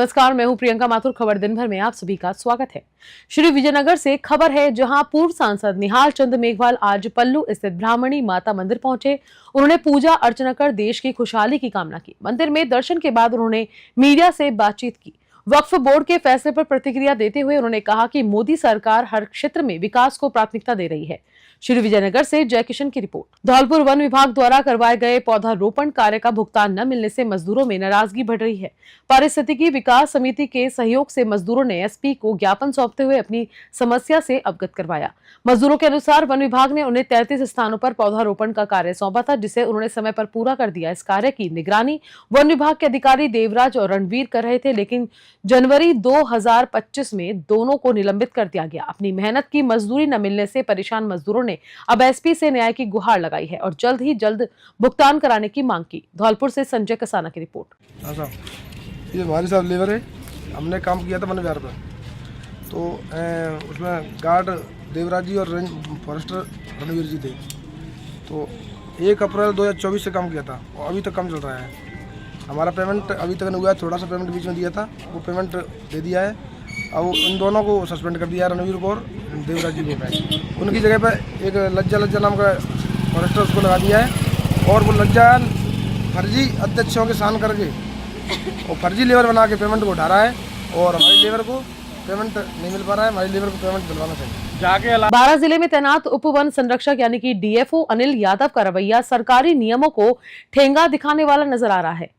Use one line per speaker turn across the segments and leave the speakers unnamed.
नमस्कार, मैं हूं प्रियंका माथुर। खबर दिन भर में आप सभी का स्वागत है। श्री विजयनगर से खबर है, जहां पूर्व सांसद निहाल चंद मेघवाल आज पल्लू स्थित ब्राह्मणी माता मंदिर पहुंचे। उन्होंने पूजा अर्चना कर देश की खुशहाली की कामना की। मंदिर में दर्शन के बाद उन्होंने मीडिया से बातचीत की। वक्फ बोर्ड के फैसले पर प्रतिक्रिया देते हुए उन्होंने कहा कि मोदी सरकार हर क्षेत्र में विकास को प्राथमिकता दे रही है। श्री विजयनगर से जय किशन की रिपोर्ट। धौलपुर वन विभाग द्वारा करवाए गए पौधारोपण कार्य का भुगतान न मिलने से मजदूरों में नाराजगी बढ़ रही है। पारिस्थितिकी विकास समिति के सहयोग से मजदूरों ने एसपी को ज्ञापन सौंपते हुए अपनी समस्या से अवगत करवाया। मजदूरों के अनुसार वन विभाग ने उन्हें 33 स्थानों पर पौधारोपण का कार्य सौंपा था, जिसे उन्होंने समय पर पूरा कर दिया। इस कार्य की निगरानी वन विभाग के अधिकारी देवराज और रणवीर कर रहे थे, लेकिन जनवरी 2025 में दोनों को निलंबित कर दिया गया। अपनी मेहनत की मजदूरी न मिलने से परेशान मजदूरों ने अब एसपी से न्याय की गुहार लगाई है और जल्द ही जल्द भुगतान कराने की मांग की। धौलपुर से संजय कसाना की रिपोर्ट।
ये हमारे साथ लेबर है, हमने काम किया था वन विभाग पर, तो उसमें गार्ड देवराज जी और फॉरेस्टर रणवीर जी थे। तो 1 अप्रैल 2024 से काम किया था और अभी तक काम चल रहा है। हमारा पेमेंट अभी तक नहीं हुआ है, थोड़ा सा पेमेंट बीच में दिया था, वो पेमेंट दे दिया है। अब इन दोनों को सस्पेंड कर दिया, रणवीर को और देवराज जी को। उनकी जगह पर एक लज्जा नाम का फॉरेस्टर उसको लगा दिया है, और वो लज्जा फर्जी अध्यक्षों के साइन करके और फर्जी लेबर बना के पेमेंट को उठा रहा है, और हमारी लेबर को पेमेंट नहीं मिल पा रहा है। हमारी लेबर को पेमेंट दिलवाना चाहिए।
जाके बारां जिले में तैनात उप वन संरक्षक यानी कि डीएफओ अनिल यादव का रवैया सरकारी नियमों को ठेंगा दिखाने वाला नजर आ रहा है।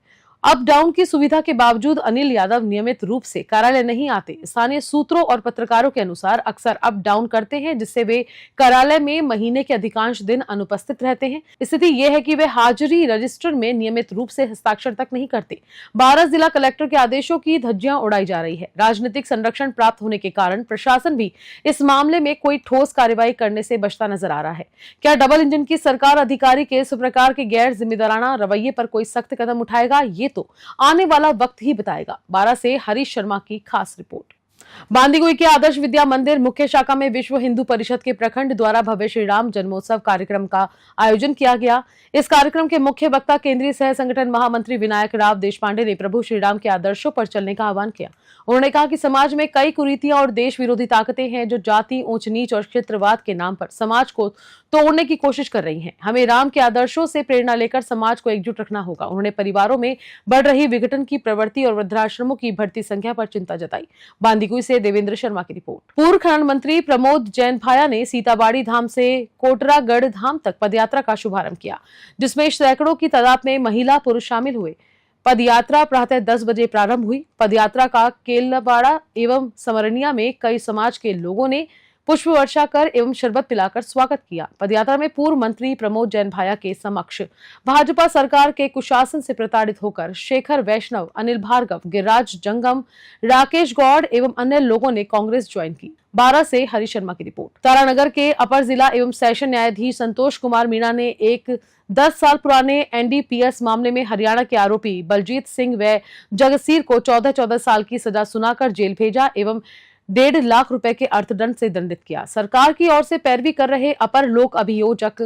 अप डाउन की सुविधा के बावजूद अनिल यादव नियमित रूप से कार्यालय नहीं आते। स्थानीय सूत्रों और पत्रकारों के अनुसार अक्सर अप डाउन करते हैं, जिससे वे कार्यालय में महीने के अधिकांश दिन अनुपस्थित रहते हैं। स्थिति यह है कि वे हाजिरी रजिस्टर में नियमित रूप से हस्ताक्षर तक नहीं करते। बारां जिला कलेक्टर के आदेशों की धज्जियां उड़ाई जा रही है। राजनीतिक संरक्षण प्राप्त होने के कारण प्रशासन भी इस मामले में कोई ठोस कार्रवाई करने से बचता नजर आ रहा है। क्या डबल इंजन की सरकार अधिकारी के इस प्रकार के गैर जिम्मेदाराना रवैये पर कोई सख्त कदम उठाएगा, ये तो आने वाला वक्त ही बताएगा। बारां से हरीश शर्मा की खास रिपोर्ट। बांदीकुई के आदर्श विद्या मंदिर मुख्य शाखा में विश्व हिंदू परिषद के प्रखंड द्वारा भव्य श्री राम जन्मोत्सव कार्यक्रम का आयोजन किया गया। इस कार्यक्रम के मुख्य वक्ता केंद्रीय सह संगठन महामंत्री विनायक राव देशपांडे ने प्रभु श्री राम के आदर्शों पर चलने का आह्वान किया। उन्होंने कहा कि समाज में कई कुरीतियां और देश विरोधी ताकतें हैं, जो जाति, ऊंच नीच और क्षेत्रवाद के नाम पर समाज को तोड़ने की कोशिश कर रही हैं। हमें राम के आदर्शों से प्रेरणा लेकर समाज को एकजुट रखना होगा। उन्होंने परिवारों में बढ़ रही विघटन की प्रवृत्ति और वृद्धाश्रमों की बढ़ती संख्या पर चिंता जताई। बांदीकुई से देवेंद्र शर्मा की रिपोर्ट। पूर्व खनन मंत्री प्रमोद जैन भाया ने सीताबाड़ी धाम से कोटरागढ़ धाम तक पदयात्रा का शुभारंभ किया, जिसमें सैकड़ों की तादाद में महिला पुरुष शामिल हुए। पदयात्रा प्रातः 10 बजे प्रारंभ हुई। पदयात्रा का केलवाड़ा एवं समरनिया में कई समाज के लोगों ने पुष्प वर्षा कर एवं शरबत पिलाकर स्वागत किया। पदयात्रा में पूर्व मंत्री प्रमोद जैन भाया के समक्ष भाजपा सरकार के कुशासन से प्रताड़ित होकर शेखर वैष्णव, अनिल भार्गव, गिरिराज जंगम, राकेश गौड़ एवं अन्य लोगों ने कांग्रेस ज्वाइन की। बारां से हरीश शर्मा की रिपोर्ट। तारानगर के अपर जिला एवं सेशन न्यायाधीश संतोष कुमार मीणा ने एक 10 साल पुराने एनडीपीएस मामले में हरियाणा के आरोपी बलजीत सिंह व जगसीर को 14-14 साल की सजा सुनाकर जेल भेजा एवं 1.5 लाख रुपए के अर्थदंड से दंडित किया। सरकार की ओर से पैरवी कर रहे अपर लोक अभियोजक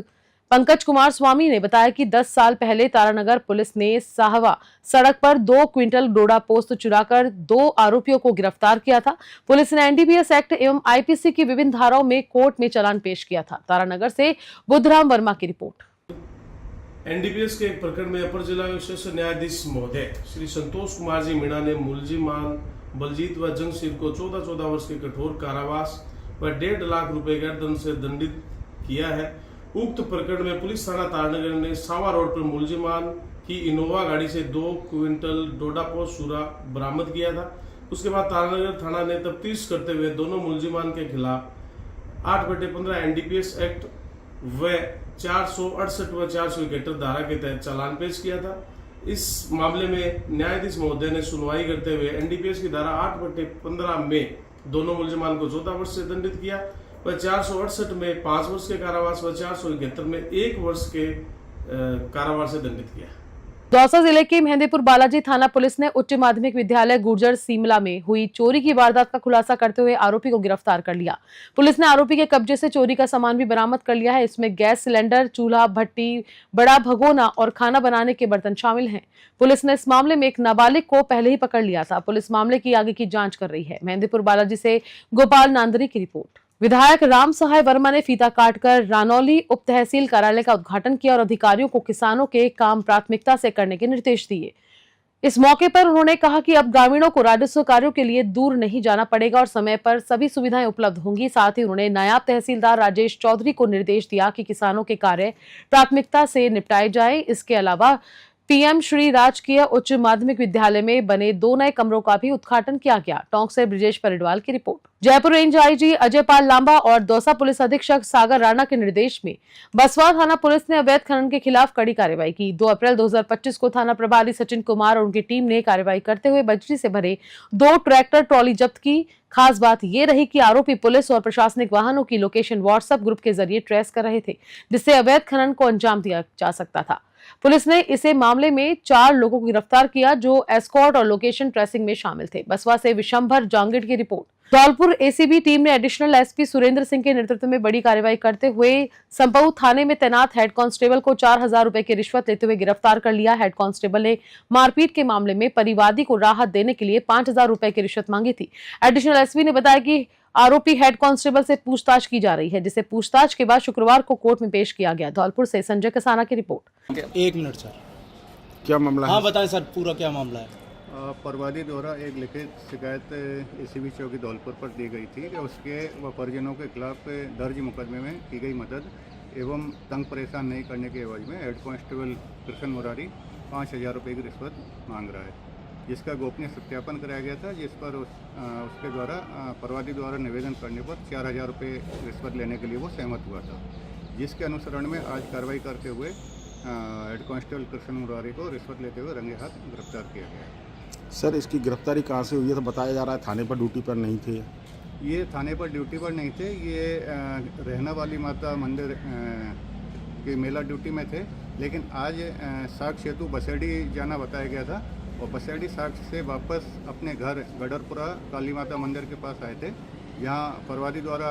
पंकज कुमार स्वामी ने बताया कि 10 साल पहले तारानगर पुलिस ने साहवा सड़क पर 2 क्विंटल डोडा पोस्त चुराकर 2 आरोपियों को गिरफ्तार किया था। पुलिस ने एनडीपीएस एक्ट एवं आईपीसी की विभिन्न धाराओं में कोर्ट में चालान पेश किया था। तारानगर से बुद्धराम वर्मा की रिपोर्ट।
एनडीपीएस के एक प्रकरण में अपर जिला सेशन न्यायाधीश महोदय श्री संतोष कुमार जी मीणा ने मुलजिमान बलजीत व जंगसीर को 14-14 वर्ष के कठोर कारावास व 1.5 लाख रुपए के अर्थदंड से दंडित किया है। उक्त प्रकरण में पुलिस थाना तारानगर ने सावा रोड पर मुलजिमान की इनोवा गाड़ी से 2 क्विंटल डोडा पोस्ट चूरा बरामद किया था। उसके बाद तारानगर थाना ने तफ्तीश करते हुए दोनों मुलजिमान के खिलाफ 8/15 एनडीपीएस एक्ट व 468 व 471 धारा के तहत चालान पेश किया था। इस मामले में न्यायाधीश महोदय ने सुनवाई करते हुए एनडीपीएस की धारा 8/15 में दोनों मुलजिमान को 14 वर्ष से दंडित किया व 468 में 5 वर्ष के कारावास व 471 में 1 वर्ष के कारावास से दंडित किया।
दौसा जिले के मेहंदीपुर बालाजी थाना पुलिस ने उच्च माध्यमिक विद्यालय गुर्जर सीमला में हुई चोरी की वारदात का खुलासा करते हुए आरोपी को गिरफ्तार कर लिया। पुलिस ने आरोपी के कब्जे से चोरी का सामान भी बरामद कर लिया है। इसमें गैस सिलेंडर, चूल्हा, भट्टी, बड़ा भगोना और खाना बनाने के बर्तन शामिल हैं। पुलिस ने इस मामले में एक नाबालिग को पहले ही पकड़ लिया था। पुलिस मामले की आगे की जांच कर रही है। मेहंदीपुर बालाजी से गोपाल नांदरी की रिपोर्ट। विधायक राम सहाय वर्मा ने फीता काटकर रानौली उप तहसील कार्यालय का उद्घाटन किया और अधिकारियों को किसानों के काम प्राथमिकता से करने के निर्देश दिए। इस मौके पर उन्होंने कहा कि अब ग्रामीणों को राजस्व कार्यों के लिए दूर नहीं जाना पड़ेगा और समय पर सभी सुविधाएं उपलब्ध होंगी। साथ ही उन्होंने नायब तहसीलदार राजेश चौधरी को निर्देश दिया कि किसानों के कार्य प्राथमिकता से निपटाए जाएं। इसके अलावा पीएम श्री राजकीय उच्च माध्यमिक विद्यालय में बने 2 नए कमरों का भी उद्घाटन किया गया। टोंक से ब्रिजेश परिडवाल की report. Jaipur range IG Ajay Pal Lamba और दौसा पुलिस अधीक्षक सागर राणा के निर्देश में बसवा थाना पुलिस ने अवैध खनन के खिलाफ कड़ी कार्रवाई की। 2 अप्रैल 2025 को थाना प्रभारी सचिन कुमार और उनकी टीम ने कार्रवाई करते हुए बजरी से भरे 2 ट्रैक्टर ट्रॉली जब्त की। खास बात ये रही कि आरोपी पुलिस और प्रशासनिक वाहनों की लोकेशन व्हाट्सएप ग्रुप के जरिए ट्रेस कर रहे थे, जिससे अवैध खनन को अंजाम दिया जा सकता था। पुलिस ने इसे मामले में 4 लोगों को गिरफ्तार किया जो एस्कॉर्ट और लोकेशन ट्रेसिंग में शामिल थे। बसवा से विशंभर जांगिड़ की रिपोर्ट। धौलपुर एसीबी टीम ने एडिशनल एसपी सुरेंद्र सिंह के नेतृत्व में बड़ी कार्रवाई करते हुए संपऊ थाने में तैनात हेड कांस्टेबल को 4000 रुपए की रिश्वत लेते हुए गिरफ्तार कर लिया। हेड कांस्टेबल ने मारपीट के मामले में परिवादी को राहत देने के लिए 5000 रुपए की रिश्वत मांगी थी। एडिशनल एसपी ने बताया कि आरोपी हेड कांस्टेबल से पूछताछ की जा रही है, जिसे पूछताछ के बाद शुक्रवार को कोर्ट में पेश किया गया। धौलपुर से संजय कसाना की रिपोर्ट।
1 minute sir.
क्या मामला है?
हाँ बताएं सर, पूरा क्या मामला है?
परवादी द्वारा एक लिखित शिकायत एसीबी चौकी धौलपुर पर दी गई थी कि उसके व परिजनों के खिलाफ दर्ज मुकदमे में की गई मदद एवं तंग परेशान नहीं करने के एवज में हेड कांस्टेबल कृष्ण मुरारी 5000 रुपये की रिश्वत मांग रहा है, जिसका गोपनीय सत्यापन कराया गया था, जिस पर उसके द्वारा परवादी द्वारा निवेदन करने पर 4000 रुपये रिश्वत लेने के लिए वो सहमत हुआ था, जिसके अनुसरण में आज कार्रवाई करते हुए हेड कांस्टेबल कृष्ण मुरारी को रिश्वत लेते हुए रंगे हाथ गिरफ्तार किया गया।
सर, इसकी गिरफ्तारी कहाँ से हुई है? तो बताया जा रहा है थाने पर ड्यूटी पर नहीं थे।
ये थाने पर ड्यूटी पर नहीं थे, ये रहना वाली माता मंदिर के मेला ड्यूटी में थे, लेकिन आज साक्ष हेतु बसेड़ी जाना बताया गया था और बसेड़ी साक्ष से वापस अपने घर गडरपुरा काली माता मंदिर के पास आए थे। यहाँ परवादी द्वारा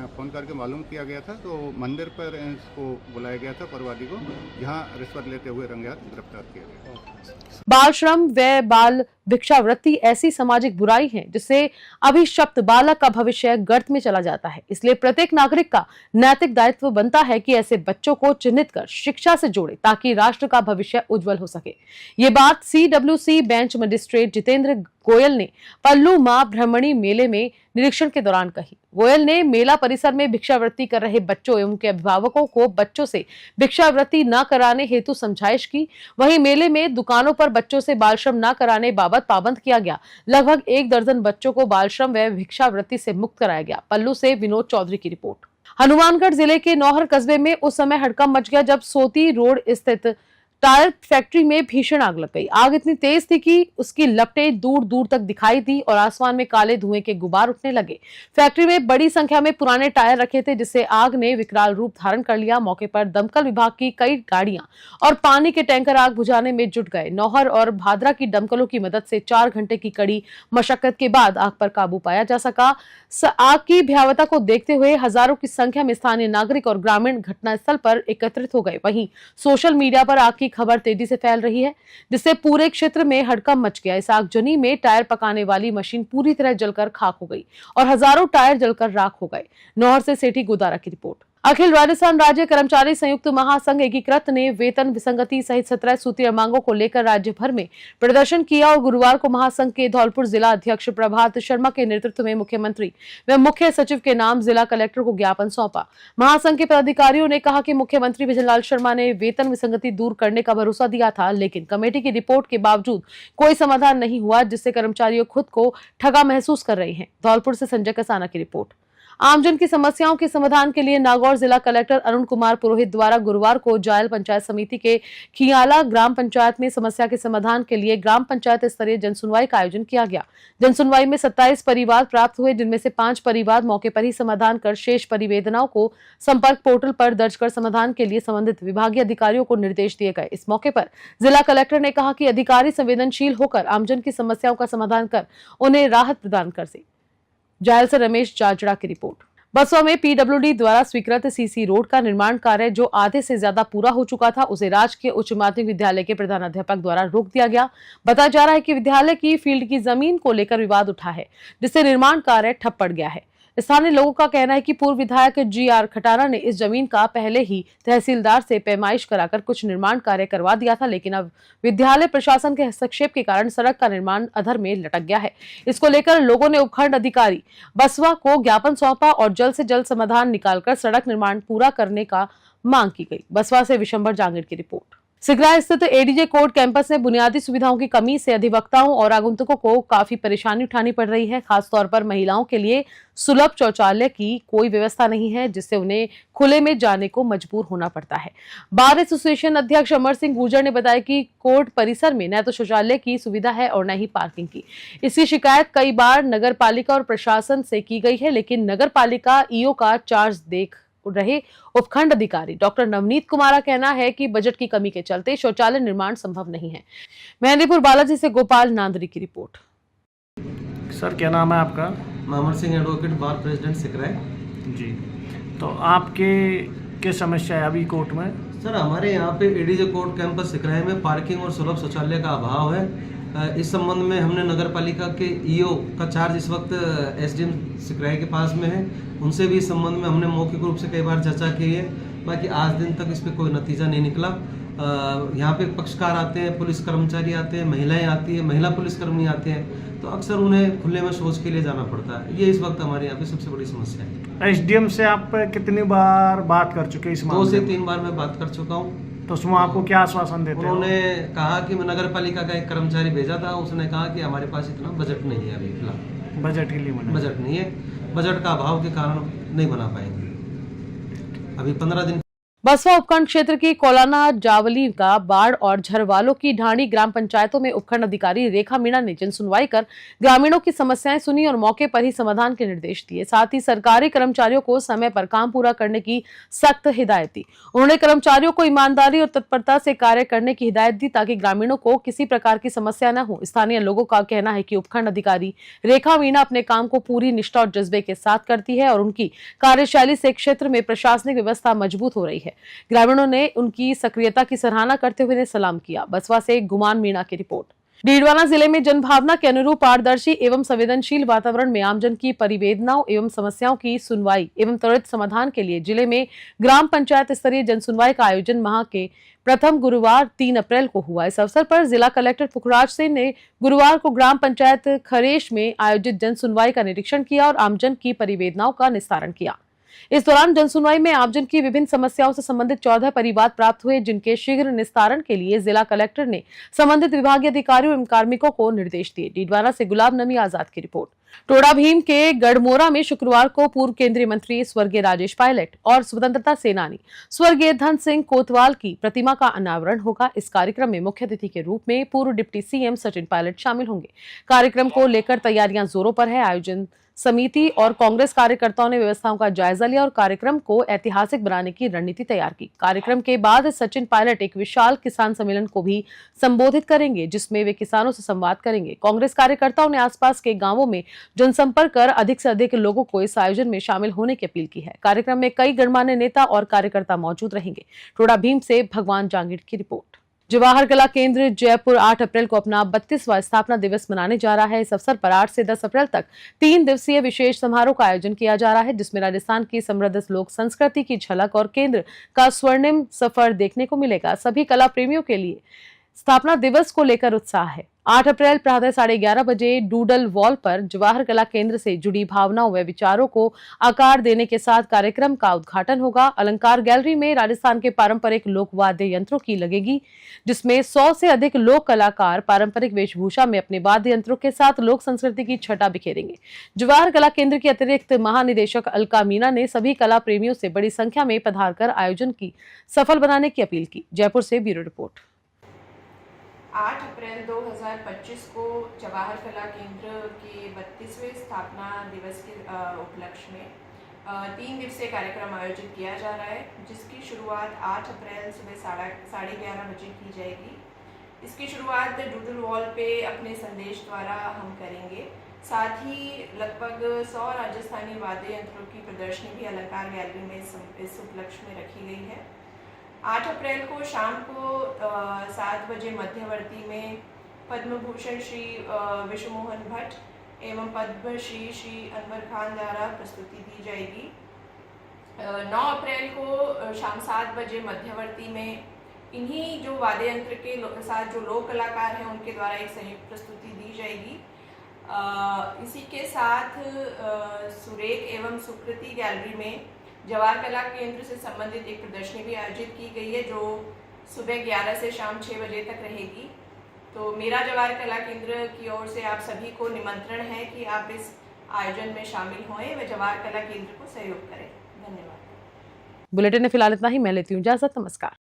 फ़ोन करके मालूम किया गया था, तो मंदिर पर इसको बुलाया गया था परवादी को, यहाँ रिश्वत लेते हुए रंगे हाथ गिरफ्तार किया गया।
बाल श्रम व बाल भिक्षावृत्ति ऐसी सामाजिक बुराई है जिससे अभिशप्त बालक का भविष्य गर्त में चला जाता है। इसलिए प्रत्येक नागरिक का नैतिक दायित्व बनता है कि ऐसे बच्चों को चिन्हित कर शिक्षा से जोड़े ताकि राष्ट्र का भविष्य उज्जवल हो सके। ये बात CWC bench magistrate Jitendra Goyal ने पल्लू मां ब्रह्मणी मेले में निरीक्षण के दौरान कही। गोयल ने मेला परिसर में भिक्षावृत्ति कर रहे बच्चों एवं उनके अभिभावकों को बच्चों से भिक्षावृत्ति न कराने हेतु समझाइश की। वहीं मेले में दुकानों पर बच्चों से बाल श्रम न कराने बाबत पाबंद किया गया। लगभग 1 दर्जन बच्चों को बाल श्रम व भिक्षावृत्ति से मुक्त कराया गया। पल्लू से विनोद चौधरी की रिपोर्ट। हनुमानगढ़ जिले के नौहर कस्बे में उस समय हड़कंप मच गया जब सोती रोड स्थित टायर फैक्ट्री में भीषण आग लग गई। आग इतनी तेज थी कि उसकी लपटें दूर दूर तक दिखाई दी और आसमान में काले धुएं के गुबार उठने लगे। फैक्ट्री में बड़ी संख्या में पुराने टायर रखे थे, जिससे आग ने विकराल रूप धारण कर लिया। मौके पर दमकल विभाग की कई गाड़ियां और पानी के टैंकर आग बुझाने में जुट गए। नौहर और भादरा की दमकलों की मदद से 4 घंटे की कड़ी मशक्कत के बाद आग पर काबू पाया जा सका। आग की भयावहता को देखते हुए हजारों की संख्या में स्थानीय नागरिक और ग्रामीण घटनास्थल पर एकत्रित हो गए। वहीं सोशल मीडिया पर आग की खबर तेजी से फैल रही है, जिससे पूरे क्षेत्र में हड़कंप मच गया। इस आगजनी में टायर पकाने वाली मशीन पूरी तरह जलकर खाक हो गई और हजारों टायर जलकर राख हो गए। नौहर से सेठी गोदारा की रिपोर्ट। अखिल राजस्थान राज्य कर्मचारी संयुक्त महासंघ एकीकृत ने वेतन विसंगति सहित 17 सूत्रीय मांगों को लेकर राज्य भर में प्रदर्शन किया और गुरुवार को महासंघ के धौलपुर जिला अध्यक्ष प्रभात शर्मा के नेतृत्व में मुख्यमंत्री व मुख्य सचिव के नाम जिला कलेक्टर को ज्ञापन सौंपा। महासंघ के पदाधिकारियों ने कहा कि मुख्यमंत्री विजयलाल शर्मा ने वेतन विसंगति दूर करने का भरोसा दिया था, लेकिन कमेटी की रिपोर्ट के बावजूद कोई समाधान नहीं हुआ, जिससे कर्मचारियों खुद को ठगा महसूस कर रहे हैं। धौलपुर से संजय कसाना की रिपोर्ट। आमजन की समस्याओं के समाधान के लिए नागौर जिला कलेक्टर अरुण कुमार पुरोहित द्वारा गुरुवार को जायल पंचायत समिति के खियाला ग्राम पंचायत में समस्या के समाधान के लिए ग्राम पंचायत स्तरीय जनसुनवाई का आयोजन किया गया। जनसुनवाई में 27 परिवाद प्राप्त हुए, जिनमें से 5 परिवाद मौके पर ही समाधान कर शेष परिवेदनाओं को संपर्क पोर्टल पर दर्ज कर समाधान के लिए संबंधित विभागीय अधिकारियों को निर्देश दिए गए। इस मौके पर जिला कलेक्टर ने कहा कि अधिकारी संवेदनशील होकर आमजन की समस्याओं का समाधान कर उन्हें राहत प्रदान कर सके। जायल से रमेश जाजड़ा की रिपोर्ट। बसवा में पीडब्ल्यूडी द्वारा स्वीकृत सीसी रोड का निर्माण कार्य जो आधे से ज्यादा पूरा हो चुका था, उसे राजकीय उच्च माध्यमिक विद्यालय के प्रधानाध्यापक द्वारा रोक दिया गया। बताया जा रहा है कि विद्यालय की फील्ड की जमीन को लेकर विवाद उठा है, जिससे निर्माण कार्य ठप पड़ गया है। स्थानीय लोगों का कहना है कि पूर्व विधायक GR खटारा ने इस जमीन का पहले ही तहसीलदार से पैमाइश कराकर कुछ निर्माण कार्य करवा दिया था, लेकिन अब विद्यालय प्रशासन के हस्तक्षेप के कारण सड़क का निर्माण अधर में लटक गया है। इसको लेकर लोगों ने उपखंड अधिकारी बसवा को ज्ञापन सौंपा और जल्द से जल्द समाधान निकालकर सड़क निर्माण पूरा करने का मांग की गई। बसवा से विशंबर जांगिड़ की रिपोर्ट। सिगरा स्थित एडीजे कोर्ट कैंपस में बुनियादी सुविधाओं की कमी से अधिवक्ताओं और आगंतुकों को काफी परेशानी उठानी पड़ रही है। खासतौर पर महिलाओं के लिए सुलभ शौचालय की कोई व्यवस्था नहीं है, जिससे उन्हें खुले में जाने को मजबूर होना पड़ता है। बार एसोसिएशन अध्यक्ष अमर सिंह गुर्जर ने बताया कि कोर्ट परिसर में न तो शौचालय की सुविधा है और न ही पार्किंग की। इसकी शिकायत कई बार नगर पालिका और प्रशासन से की गई है, लेकिन नगर पालिका ईओ का चार्ज देख रहे उपखंड अधिकारी डॉक्टर नवनीत कुमार का कहना है कि बजट की कमी के चलते शौचालय निर्माण संभव नहीं है। मेहंदीपुर बालाजी से गोपाल नांदरी की रिपोर्ट।
सर क्या नाम है आपका?
अमर सिंह एडवोकेट, बार प्रेसिडेंट सिकराय
जी। तो आपके क्या समस्या है अभी कोर्ट में?
सर हमारे यहाँ पे एडीजे कोर्ट कैंपस सिकराय में पार्किंग और सुलभ शौचालय का अभाव है। इस संबंध में हमने नगर पालिका के ईओ का चार्ज इस वक्त एसडीएम सिकराय के पास में है, उनसे भी इस संबंध में हमने मौखिक रूप से कई बार चर्चा की है। बाकी आज दिन तक इस पर कोई नतीजा नहीं निकला। यहाँ पे पक्षकार आते हैं, पुलिस कर्मचारी आते हैं, महिलाएं आती हैं, महिला पुलिसकर्मी आते हैं, तो अक्सर उन्हें खुले में शौच के लिए जाना पड़ता है। ये इस वक्त हमारे यहाँ पे सबसे बड़ी समस्या है।
एसडीएम से आप कितनी बार बात कर चुके इस मामले में?
2 से 3 बार मैं बात कर चुका हूँ।
तो उसमें आपको क्या आश्वासन देते हैं?
उन्होंने कहा कि मैं नगर पालिका का एक कर्मचारी भेजा था, उसने कहा कि हमारे पास इतना बजट नहीं है अभी फिलहाल।
बजट के लिए
बजट नहीं है, बजट का अभाव के कारण नहीं बना पाएंगे अभी 15 दिन।
बसवा उपखंड क्षेत्र की कोलाना जावली का बाढ़ और झरवालों की ढाणी ग्राम पंचायतों में उपखंड अधिकारी रेखा मीणा ने जनसुनवाई कर ग्रामीणों की समस्याएं सुनी और मौके पर ही समाधान के निर्देश दिए। साथ ही सरकारी कर्मचारियों को समय पर काम पूरा करने की सख्त हिदायत दी। उन्होंने कर्मचारियों को ईमानदारी और तत्परता से कार्य करने की हिदायत दी ताकि ग्रामीणों को किसी प्रकार की समस्या न हो। स्थानीय लोगों का कहना है कि उपखंड अधिकारी रेखा मीणा अपने काम को पूरी निष्ठा और जज्बे के साथ करती है और उनकी कार्यशैली से क्षेत्र में प्रशासनिक व्यवस्था मजबूत हो रही है। ग्रामीणों ने उनकी सक्रियता की सराहना करते हुए सलाम किया। बसवा से गुमान मीणा की रिपोर्ट। डीडवाना जिले में जनभावना के अनुरूप पारदर्शी एवं संवेदनशील वातावरण में आमजन की परिवेदनाओं एवं समस्याओं की सुनवाई एवं त्वरित समाधान के लिए जिले में ग्राम पंचायत स्तरीय जनसुनवाई का आयोजन माह के प्रथम गुरुवार 3 अप्रैल को हुआ। इस अवसर पर जिला कलेक्टर पुखराज सिंह ने गुरुवार को ग्राम पंचायत खरेश में आयोजित जनसुनवाई का निरीक्षण किया और आमजन की परिवेदनाओं का निस्तारण किया। इस दौरान जनसुनवाई में आमजन की विभिन्न समस्याओं से संबंधित 14 परिवाद प्राप्त हुए, जिनके शीघ्र निस्तारण के लिए जिला कलेक्टर ने संबंधित विभागीय अधिकारियों एवं कार्मिकों को निर्देश दिए। डीडवाना से गुलाब नबी आजाद की रिपोर्ट। टोडा भीम के गढ़मोरा में शुक्रवार को पूर्व केंद्रीय मंत्री स्वर्गीय राजेश पायलट और स्वतंत्रता सेनानी स्वर्गीय धन सिंह कोतवाल की प्रतिमा का अनावरण होगा। इस कार्यक्रम में मुख्य अतिथि के रूप में पूर्व डिप्टी सीएम सचिन पायलट शामिल होंगे। कार्यक्रम को लेकर तैयारियां जोरों पर है। आयोजन समिति और कांग्रेस कार्यकर्ताओं ने व्यवस्थाओं का जायजा लिया और कार्यक्रम को ऐतिहासिक बनाने की रणनीति तैयार की। कार्यक्रम के बाद सचिन पायलट एक विशाल किसान सम्मेलन को भी संबोधित करेंगे, जिसमें वे किसानों से संवाद करेंगे। कांग्रेस कार्यकर्ताओं ने आसपास के गांवों में जनसंपर्क कर अधिक से अधिक लोगों को इस आयोजन में शामिल होने की अपील की है। कार्यक्रम में कई गणमान्य नेता और कार्यकर्ता मौजूद रहेंगे। टोडा भीम से भगवान जांगिड़ की रिपोर्ट। जवाहर कला केंद्र जयपुर 8 अप्रैल को अपना 32वां स्थापना दिवस मनाने जा रहा है। इस अवसर पर 8 से 10 अप्रैल तक 3 दिवसीय विशेष समारोह का आयोजन किया जा रहा है, जिसमें राजस्थान की समृद्ध लोक संस्कृति की झलक और केंद्र का स्वर्णिम सफर देखने को मिलेगा। सभी कला प्रेमियों के लिए स्थापना दिवस को लेकर उत्साह है। 8 अप्रैल प्रातः 11:30 बजे डूडल वॉल पर जवाहर कला केंद्र से जुड़ी भावनाओं व विचारों को आकार देने के साथ कार्यक्रम का उद्घाटन होगा। अलंकार गैलरी में राजस्थान के पारंपरिक लोक वाद्य यंत्रों की लगेगी, जिसमें 100 से अधिक लोक कलाकार पारंपरिक वेशभूषा में अपने वाद्य यंत्रों के साथ लोक संस्कृति की छटा बिखेरेंगे। जवाहर कला केंद्र की अतिरिक्त महानिदेशक अलका मीना ने सभी कला प्रेमियों से बड़ी संख्या में पधारकर आयोजन की सफल बनाने की अपील की। जयपुर से ब्यूरो रिपोर्ट।
8 अप्रैल 2025 को जवाहर कला केंद्र के 32वें स्थापना दिवस के उपलक्ष्य में 3 दिवसीय कार्यक्रम आयोजित किया जा रहा है, जिसकी शुरुआत 8 अप्रैल सुबह 11:30 बजे की जाएगी। इसकी शुरुआत डूडल वॉल पे अपने संदेश द्वारा हम करेंगे। साथ ही लगभग 100 राजस्थानी वाद्य यंत्रों की प्रदर्शनी भी अलंकार गैलरी में इस उपलक्ष्य में रखी गई है। 8 अप्रैल को शाम को 7 बजे मध्यवर्ती में पद्म भूषण श्री विश्व मोहन भट्ट एवं पद्मश्री श्री अनवर खान द्वारा प्रस्तुति दी जाएगी। 9 अप्रैल को शाम 7 बजे मध्यवर्ती में इन्हीं जो वाद्य यंत्र के साथ जो लोक कलाकार हैं उनके द्वारा एक संयुक्त प्रस्तुति दी जाएगी। इसी के साथ सुरेख एवं सुकृति गैलरी में जवाहर कला केंद्र से संबंधित एक प्रदर्शनी भी आयोजित की गई है, जो सुबह 11 से शाम 6 बजे तक रहेगी। तो मेरा जवाहर कला केंद्र की ओर से आप सभी को निमंत्रण है कि आप इस आयोजन में शामिल होएं व जवाहर कला केंद्र को सहयोग करें। धन्यवाद।
बुलेटिन में फिलहाल इतना ही। मैं लेती हूँ इजाजत। नमस्कार।